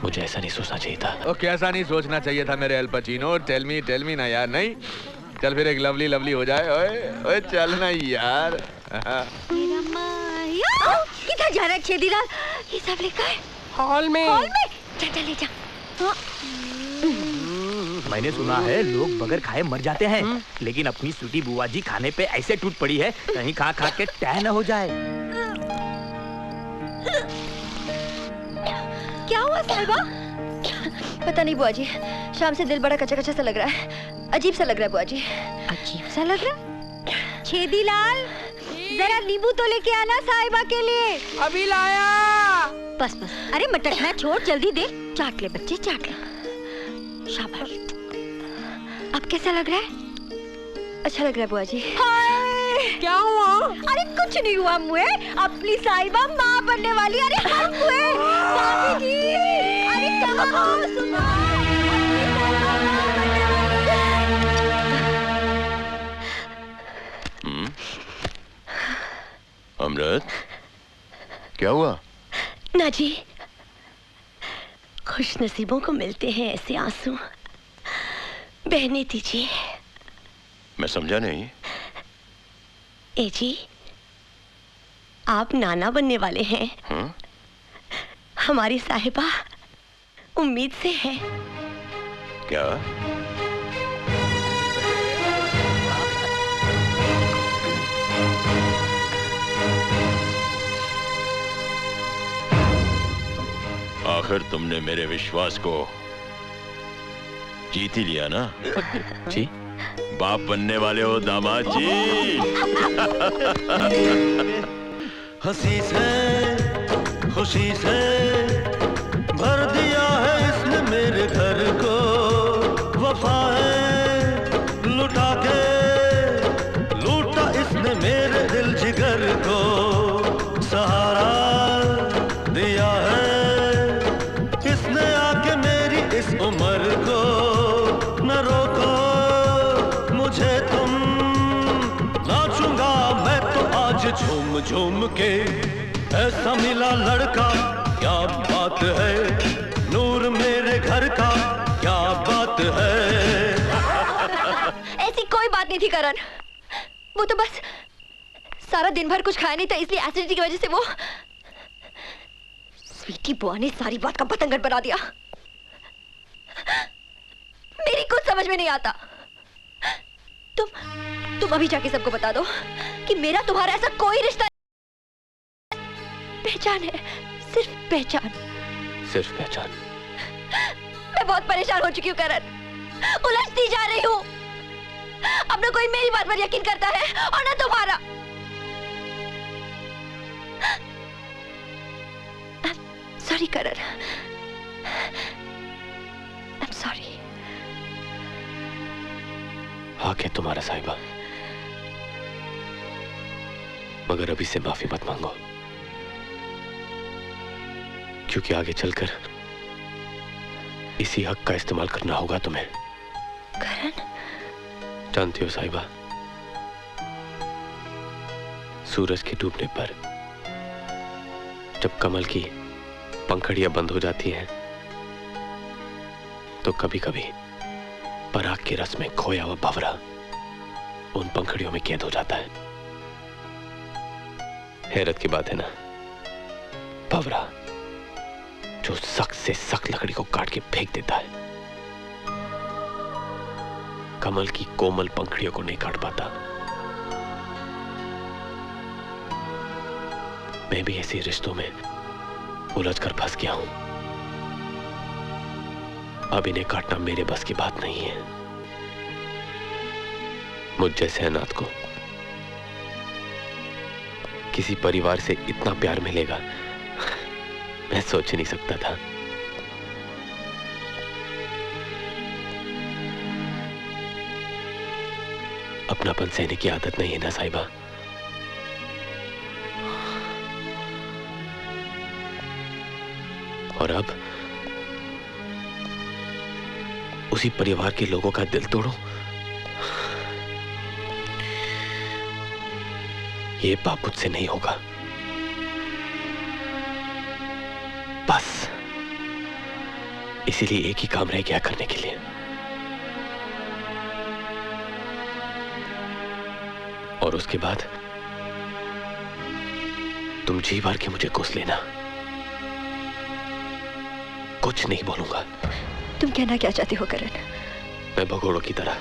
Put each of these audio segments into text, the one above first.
मुझे ऐसा नहीं सोचना चाहिए था। ओ कैसा नहीं सोचना चाहिए था मेरे अल पचीनो? टेल मी ना यार। नहीं चल फिर एक लवली लवली हो जाए। ओए ओए चल ना यार। किधर जा रहा है छेदीलाल? ये सब लिखा है हॉल में। हॉल में? चल ले जा। मैंने सुना है लोग बगैर खाए मर जाते हैं, लेकिन अपनी स्वीटी बुआ जी खाने पे ऐसे टूट पड़ी है कहीं खा खा के टह न हो जाए। क्या हुआ साहिबा? पता नहीं बुआ जी, शाम से दिल बड़ा कच्चा कच्चा सा लग रहा है। अजीब सा लग रहा है बुआ जी। अजीब सा लग रहा है? छेदीलाल जरा नींबू तो लेके आना साहिबा के लिए। अभी लाया। बस बस, अरे मटकना छोड़, जल्दी दे। चाट ले बच्चे, चाट ले। शाबाश। अब कैसा लग रहा है? अच्छा लग रहा है बुआ जी। क्या हुआ? अरे कुछ नहीं हुआ मुए, अपनी साहिबा माँ बनने वाली। अरे हम हुए भाभी जी। अरे क्या हो सुना? अमृत क्या हुआ? ना जी, खुश नसीबों को मिलते हैं ऐसे आंसू, बहने दीजिए। मैं समझा नहीं। ए जी, आप नाना बनने वाले हैं। हमारी साहिबा उम्मीद से है। क्या? आखिर तुमने मेरे विश्वास को जीत ही लिया ना? जी बाप बनने वाले हो दामाद जी। हंसी से खुशी से भर दिया है इसने मेरे घर को, वफाएं लुटा के लूटा इसने मेरे दिल जिगर को, सहारा दिया है इसने आके मेरी इस उम्र को, न रोको मुझे तुम, नाचूंगा मैं तो आज झूम झूम के, ऐसा मिला लड़का क्या बात है, नूर मेरे घर का क्या बात है। ऐसी कोई बात नहीं थी करण, वो तो बस सारा दिन भर कुछ खाया नहीं था, इसलिए एसिडिटी की वजह से वो स्वीटी बुआ ने सारी बात का पतंगड़ बना दिया। मेरी कुछ समझ में नहीं आता। तुम अभी जाके सबको बता दो कि मेरा तुम्हारा ऐसा कोई रिश्ता नहीं। पहचान है, सिर्फ पहचान। सिर्फ पहचान। मैं बहुत परेशान हो चुकी हूँ करण, उलझती जा रही हूँ। अब ना कोई मेरी बात पर यकीन करता है और ना तुम्हारा। Sorry Karan, I'm sorry। आके तुम्हारा साहिबा, मगर अभी से माफी मत मांगो, क्योंकि आगे चलकर इसी हक का इस्तेमाल करना होगा तुम्हें। करण? जानती हो साहिबा, सूरज के डूबने पर जब कमल की पंखड़ियां बंद हो जाती हैं, तो कभी कभी पराग के रस में खोया हुआ भंवरा उन पंखड़ियों में कैद हो जाता है। हैरत की बात है ना, भंवरा जो सख्त से सख्त लकड़ी को काट के फेंक देता है, कमल की कोमल पंखड़ियों को नहीं काट पाता। मैं भी ऐसे रिश्तों में उलझकर फंस गया हूं। अब इन्हें काटना मेरे बस की बात नहीं है। मुझ जैसे अनाथ को किसी परिवार से इतना प्यार मिलेगा, मैं सोच ही नहीं सकता था। अपनापन सहने की आदत नहीं है ना साहिबा। और अब उसी परिवार के लोगों का दिल तोड़ूं, ये पाप मुझसे नहीं होगा। इसीलिए एक ही काम रह गया करने के लिए, और उसके बाद तुम जी भर के मुझे कोस लेना। कुछ नहीं बोलूंगा। तुम कहना क्या चाहते हो करण? मैं भगोड़ों की तरह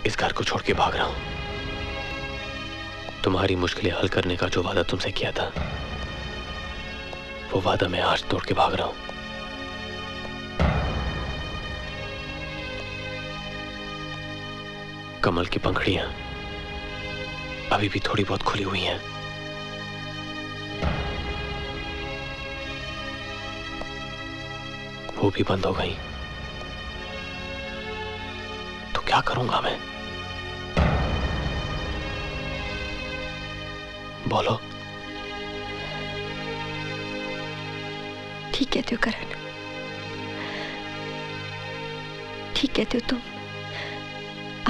इस घर को छोड़ के भाग रहा हूं। तुम्हारी मुश्किलें हल करने का जो वादा तुमसे किया था, वो वादा मैं आज तोड़ के भाग रहा हूं। कमल की पंखुड़ियां अभी भी थोड़ी बहुत खुली हुई हैं। वो भी बंद हो गई तो क्या करूंगा मैं? बोलो। ठीक कहते हो करण, ठीक कहते हो तुम।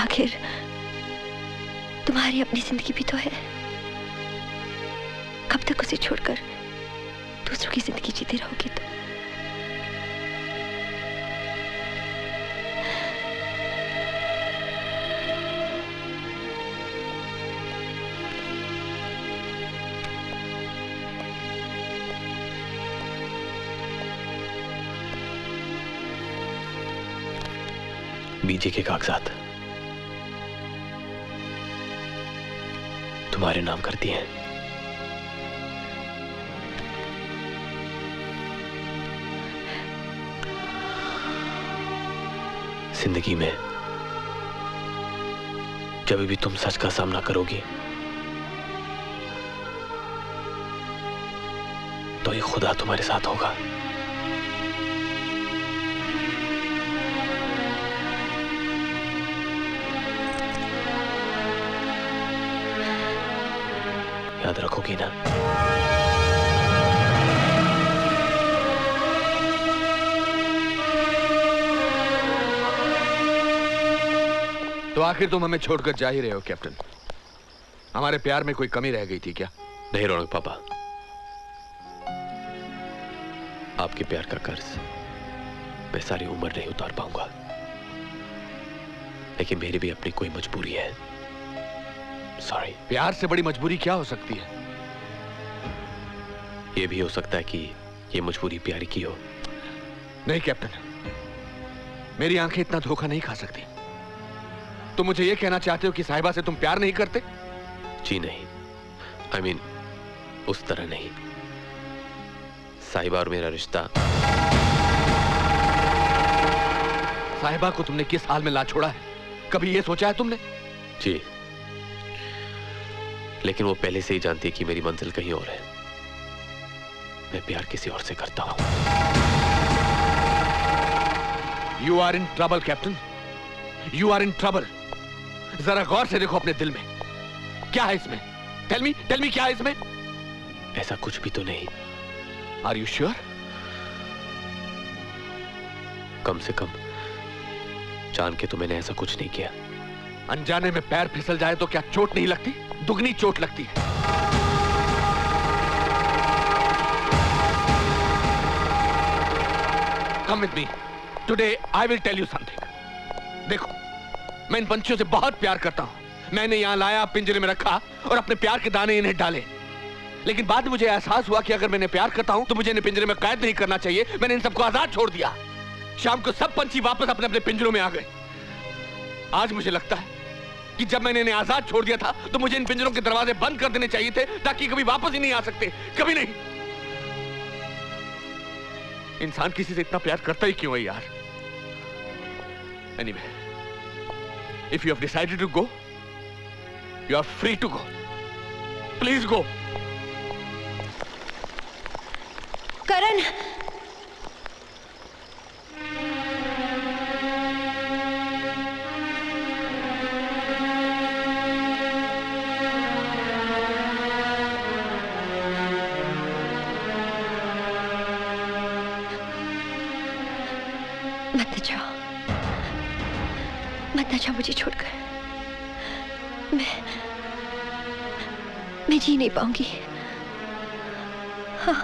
आखिर तुम्हारी अपनी जिंदगी भी तो है। कब तक उसे छोड़कर दूसरों की जिंदगी जीती रहोगी तुम? बीजे के कागजात तुम्हारे नाम कर दिए हैं। जिंदगी में जब भी तुम सच का सामना करोगी तो ये खुदा तुम्हारे साथ होगा। याद रखोगी ना? तो आखिर तुम हमें छोड़कर जा ही रहे हो कैप्टन। हमारे प्यार में कोई कमी रह गई थी क्या? नहीं रौनक पापा, आपके प्यार का कर्ज मैं सारी उम्र नहीं उतार पाऊंगा, लेकिन मेरी भी अपनी कोई मजबूरी है। सॉरी। प्यार से बड़ी मजबूरी क्या हो सकती है? यह भी हो सकता है कि यह मजबूरी प्यार की हो। नहीं कैप्टन, मेरी आंखें इतना धोखा नहीं खा सकती। तुम मुझे यह कहना चाहते हो कि साहिबा से तुम प्यार नहीं करते? जी नहीं, I mean, उस तरह नहीं। साहिबा और मेरा रिश्ता। साहिबा को तुमने किस हाल में ला छोड़ा है, कभी यह सोचा है तुमने? जी, लेकिन वो पहले से ही जानती है कि मेरी मंजिल कहीं और है। मैं प्यार किसी और से करता हूं। You are in trouble, captain. You are in trouble। जरा गौर से देखो अपने दिल में, क्या है इसमें? Tell me क्या है इसमें? ऐसा कुछ भी तो नहीं। Are you sure? कम से कम जान के तो मैंने ऐसा कुछ नहीं किया। अनजाने में पैर फिसल जाए तो क्या चोट नहीं लगती? दुगनी चोट लगती है। Come with me. Today I will tell you something. देखो, मैं इन पंछियों से बहुत प्यार करता हूं। मैंने यहां लाया, पिंजरे में रखा और अपने प्यार के दाने इन्हें डाले। लेकिन बाद में मुझे एहसास हुआ कि अगर मैंने प्यार करता हूं तो मुझे इन्हें पिंजरे में कैद नहीं करना चाहिए। मैंने इन सबको आजाद छोड़ दिया। शाम को सब पंछी वापस अपने अपने पिंजरों में आ गए। आज मुझे लगता है कि जब मैंने इन्हें आजाद छोड़ दिया था तो मुझे इन पिंजरों के दरवाजे बंद कर देने चाहिए थे, ताकि कभी वापस ही नहीं आ सकते। कभी नहीं। इंसान किसी से इतना प्यार करता ही क्यों है यार? Anyway, if you have decided to go, you are free to go. Please go. करण, मत न जाओ मुझे छोड़कर। मैं जी नहीं पाऊंगी। हाँ,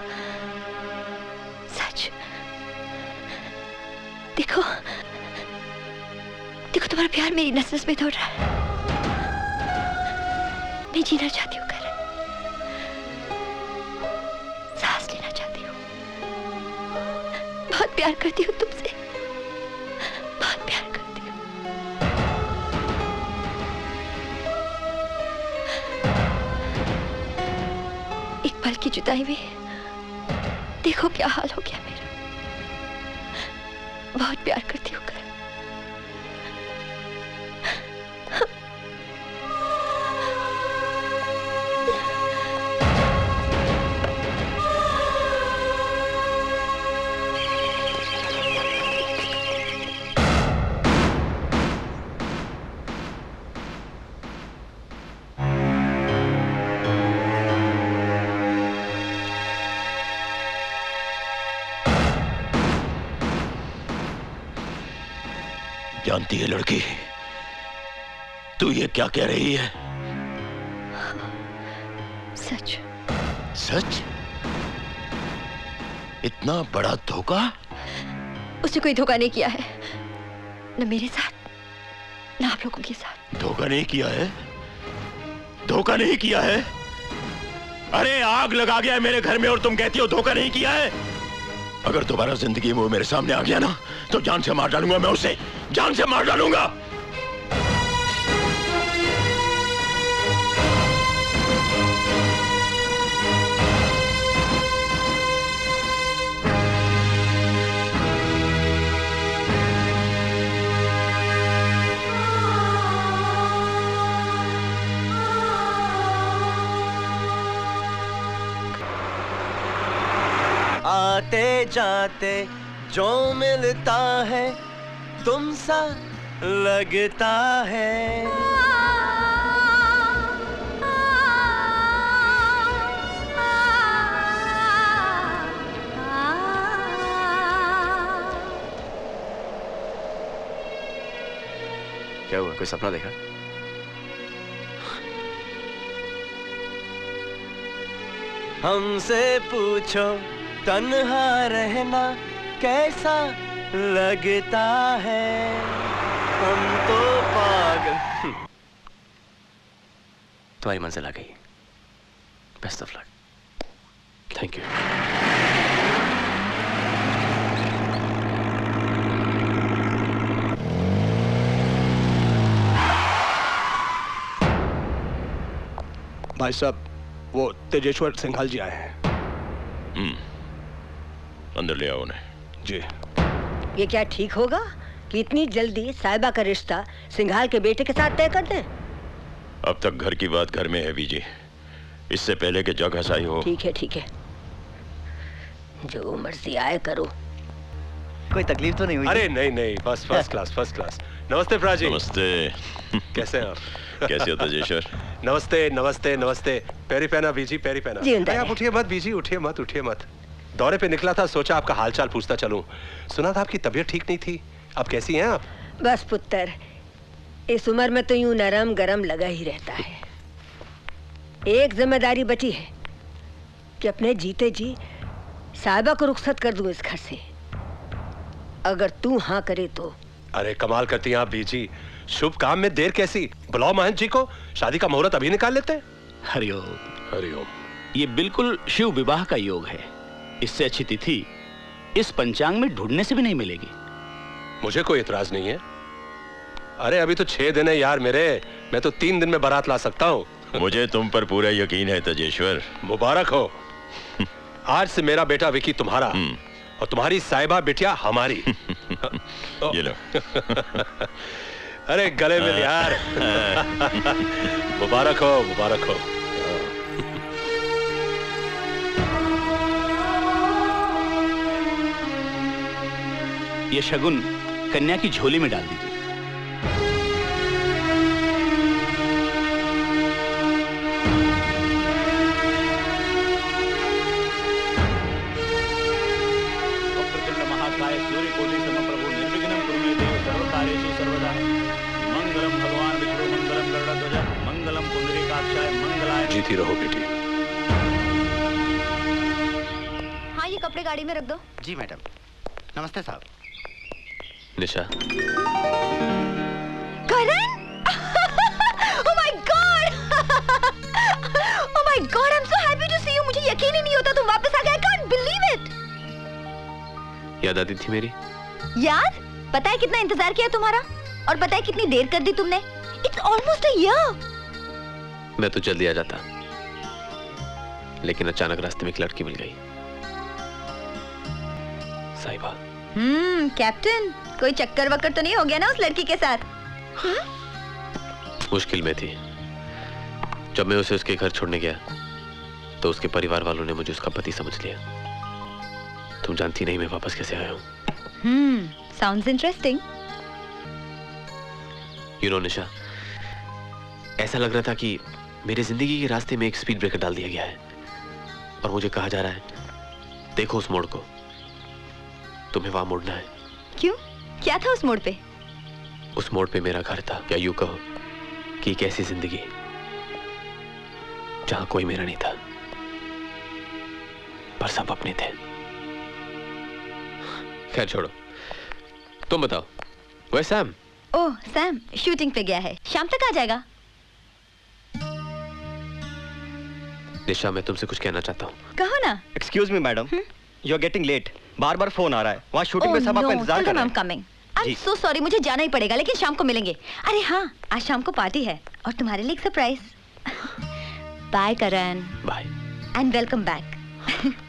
देखो देखो, तुम्हारा प्यार मेरी नस नस में दौड़ रहा है। मैं जीना चाहती हूँ करण, सांस लेना चाहती हूँ। बहुत प्यार करती हूँ तुमसे, बहुत प्यार करती हूँ। एक पल की जुदाई में देखो क्या हाल हो गया मेरा। बहुत प्यार करती हूँ करण। जानती है लड़की, तू ये क्या कह रही है? सच। सच? इतना बड़ा धोखा? उसने कोई धोखा नहीं किया है, न मेरे साथ न आप लोगों के साथ। धोखा नहीं किया है? धोखा नहीं किया है? अरे आग लगा गया है मेरे घर में और तुम कहती हो धोखा नहीं किया है? अगर दोबारा जिंदगी में वो मेरे सामने आ गया ना, तो जान से मार डालूंगा मैं उसे, जान से मार डालूंगा। आते जाते जो मिलता है तुमसा लगता है। क्या हुआ, कोई सपना देखा? हमसे पूछो तन्हा रहना कैसा लगता है, हम तो पागल। तुम्हारी मंजिल आ गई। Best of luck. Thank you. भाई साहब, वो तेजेश्वर सिंघाल जी आए हैं। अंदर ले आओ उन्हें। जी। ये क्या ठीक होगा कि इतनी जल्दी साहिबा का रिश्ता सिंघाल के बेटे के साथ तय कर दें? अब तक घर की बात घर में है बीजी, इससे पहले कि जग हसाई हो। ठीक है ठीक है, जो मर्जी आए करो। कोई तकलीफ तो नहीं हुई? अरे नहीं नहीं, फर्स्ट क्लास, फर्स्ट क्लास। नमस्ते प्राजी। नमस्ते। कैसे हैं आप? कैसे हो तेजेश्वर? नमस्ते नमस्ते नमस्ते। पैरी पहना बीजी, पैरी पहना। जी, अरे आप उठिए मत बीजी, उठिए मत, उठिए मत। दौरे पे निकला था, सोचा आपका हालचाल पूछता चलूं। सुना था आपकी तबीयत ठीक नहीं थी, अब कैसी हैं आप? बस पुत्र, इस उम्र में तो यूं नरम गरम लगा ही रहता है। एक जिम्मेदारी बची है कि अपने जीते जी साहिबा को रुखसत कर दूं इस घर से, अगर तू हाँ करे तो। अरे कमाल करती हैं आप बीजी, शुभ काम में देर कैसी? बुलाओ महंत जी को, शादी का मुहूर्त अभी निकाल लेते हैं। हरिओम। हरिओम। ये बिल्कुल शिव विवाह का योग है। इससे अच्छी तिथि इस पंचांग में ढूंढने से भी नहीं मिलेगी। मुझे कोई इतराज नहीं है। अरे अभी तो 6 दिन है यार मेरे, मैं तो 3 दिन में बारात ला सकता हूँ। मुझे तुम पर पूरा यकीन है तेजेश्वर। मुबारक हो। आज से मेरा बेटा विकी तुम्हारा और तुम्हारी साहिबा बिटिया हमारी। ये लो। अरे गले मिल यार। मुबारक हो, मुबारक हो। ये शगुन कन्या की झोली में डाल दीजिए। वक्रतुंड महाकाय सूर्यकोटि समप्रभु निर्विघ्नं कुरु मे देव सर्वकार्येषु सर्वदा। मंगलम भगवान विष्णु, मंगलम गरुड़ध्वज, मंगलम पुंडरीकाक्षाय, मंगलाय। जीती रहो बेटी। हाँ, ये कपड़े गाड़ी में रख दो। जी मैडम। नमस्ते साहब। निशा। करण? Oh my God! Oh my God! I'm so happy to see you. मुझे यकीन ही नहीं होता तुम वापस आ गए. I can't believe it. याद आती थी मेरी? याद? पता है कितना इंतजार किया तुम्हारा? और पता है कितनी देर कर दी तुमने? It's almost a year. मैं तो जल्दी आ जाता, लेकिन अचानक रास्ते में एक लड़की मिल गई, साहिबा। कैप्टन, कोई चक्कर वक्कर तो नहीं हो गया ना उस लड़की के साथ? मुश्किल में थी। जब मैं उसे उसके घर छोड़ने गया तो उसके परिवार वालों ने मुझे उसका पति समझ लिया। तुम जानती नहीं मैं वापस कैसे आया हूँ। Sounds interesting. You know, निशा, ऐसा लग रहा था कि मेरी जिंदगी के रास्ते में एक स्पीड ब्रेकर डाल दिया गया है और मुझे कहा जा रहा है, देखो उस मोड़ को, तुम्हें वहां मुड़ना है। क्यों? क्या था उस मोड़ पे? उस मोड़ पे मेरा घर था, या यूं कहो कि एक ऐसी जिंदगी जहां कोई मेरा नहीं था, पर सब अपने थे। खैर छोड़ो, तुम बताओ, वो सैम? ओह, सैम शूटिंग पे गया है, शाम तक आ जाएगा। निशा, मैं तुमसे कुछ कहना चाहता हूँ। कहो ना। Excuse me madam, you are getting late. बार-बार फोन आ रहा है, वहाँ शूटिंग में सब आपका इंतजार कर रहे हैं। Coming. I am so sorry, मुझे जाना ही पड़ेगा, लेकिन शाम को मिलेंगे। अरे हाँ, आज शाम को पार्टी है और तुम्हारे लिए एक surprise. Bye Karan. Bye. And welcome back.